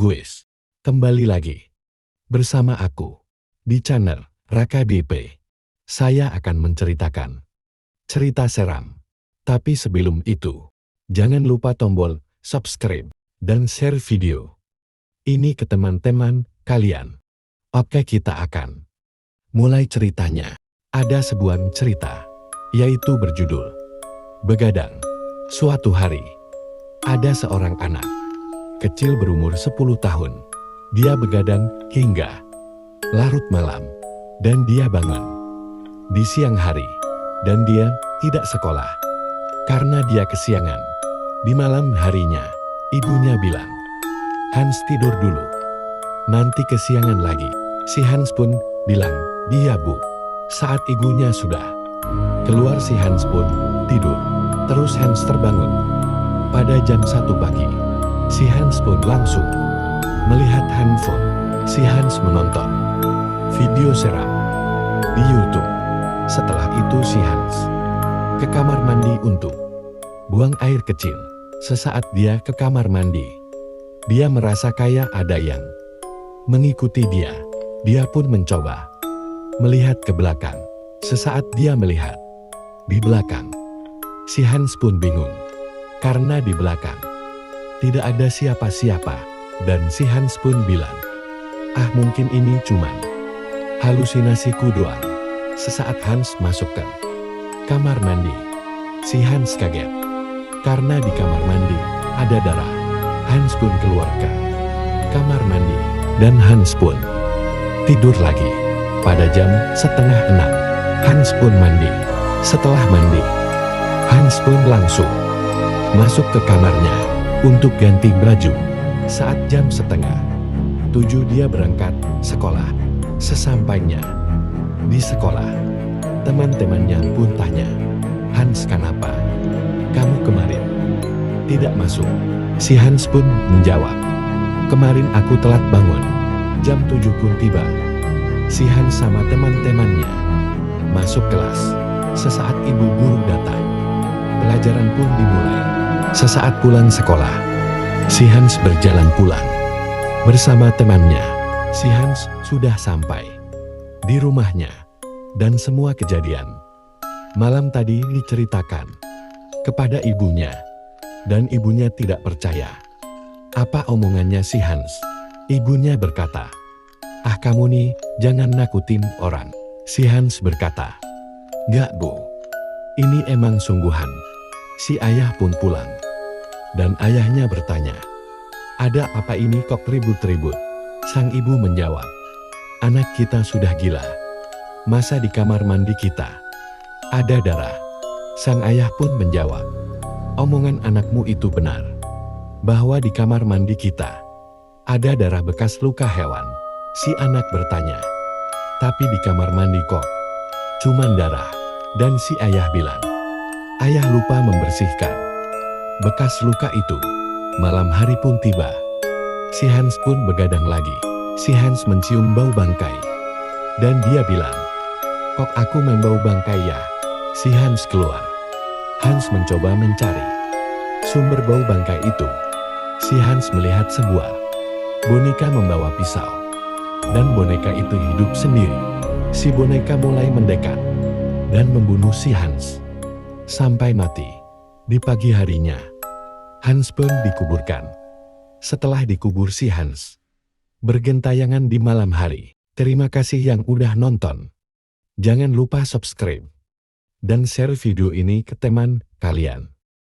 Guys, kembali lagi bersama aku di channel Raka BP. Saya akan menceritakan cerita seram. Tapi sebelum itu, jangan lupa tombol subscribe dan share video ini ke teman-teman kalian. Oke, kita akan mulai ceritanya. Ada sebuah cerita, yaitu berjudul Begadang. Suatu hari, ada seorang anak kecil berumur 10 tahun. Dia begadang hingga larut malam, dan dia bangun di siang hari, dan dia tidak sekolah karena dia kesiangan. Di malam harinya, ibunya bilang, "Hans, tidur dulu, nanti kesiangan lagi." Si Hans pun bilang, "Iya, Bu." Saat ibunya sudah keluar, si Hans pun tidur. Terus Hans terbangun. Pada jam 1 pagi, si Hans pun langsung melihat handphone. Si Hans menonton video seram di YouTube. Setelah itu si Hans ke kamar mandi untuk buang air kecil. Sesaat dia ke kamar mandi, dia merasa kayak ada yang mengikuti dia. Dia pun mencoba melihat ke belakang. Sesaat dia melihat di belakang, si Hans pun bingung karena di belakang tidak ada siapa-siapa. Dan si Hans pun bilang, "Ah, mungkin ini cuman halusinasiku doang." Sesaat Hans masuk ke kamar mandi, si Hans kaget karena di kamar mandi ada darah. Hans pun keluar ke kamar mandi dan Hans pun tidur lagi. Pada jam 5:30, Hans pun mandi. Setelah mandi, Hans pun langsung masuk ke kamarnya untuk ganti baju. Saat jam 6:30 dia berangkat sekolah. Sesampainya di sekolah, teman-temannya pun tanya, "Hans, kenapa kamu kemarin tidak masuk?" Si Hans pun menjawab, "Kemarin aku telat bangun, jam 7 pun tiba." Si Hans sama teman-temannya masuk kelas. Sesaat ibu guru datang, pelajaran pun dimulai. Sesaat pulang sekolah, si Hans berjalan pulang bersama temannya. Si Hans sudah sampai di rumahnya, dan semua kejadian malam tadi diceritakan kepada ibunya, dan ibunya tidak percaya apa omongannya si Hans. Ibunya berkata, "Ah, kamu nih jangan nakutin orang." Si Hans berkata, "Gak, Bu, ini emang sungguhan." Si ayah pun pulang, dan ayahnya bertanya, "Ada apa ini kok ribut-ribut?" Sang ibu menjawab, "Anak kita sudah gila. Masa di kamar mandi kita ada darah?" Sang ayah pun menjawab, "Omongan anakmu itu benar, bahwa di kamar mandi kita ada darah bekas luka hewan." Si anak bertanya, "Tapi di kamar mandi kok cuman darah?" Dan si ayah bilang, "Ayah lupa membersihkan bekas luka itu." Malam hari pun tiba. Si Hans pun begadang lagi. Si Hans mencium bau bangkai, dan dia bilang, "Kok aku membau bangkai ya?" Si Hans keluar. Hans mencoba mencari sumber bau bangkai itu. Si Hans melihat sebuah boneka membawa pisau, dan boneka itu hidup sendiri. Si boneka mulai mendekat dan membunuh si Hans sampai mati. Di pagi harinya, Hans pun dikuburkan. Setelah dikubur, si Hans bergentayangan di malam hari. Terima kasih yang udah nonton. Jangan lupa subscribe dan share video ini ke teman kalian.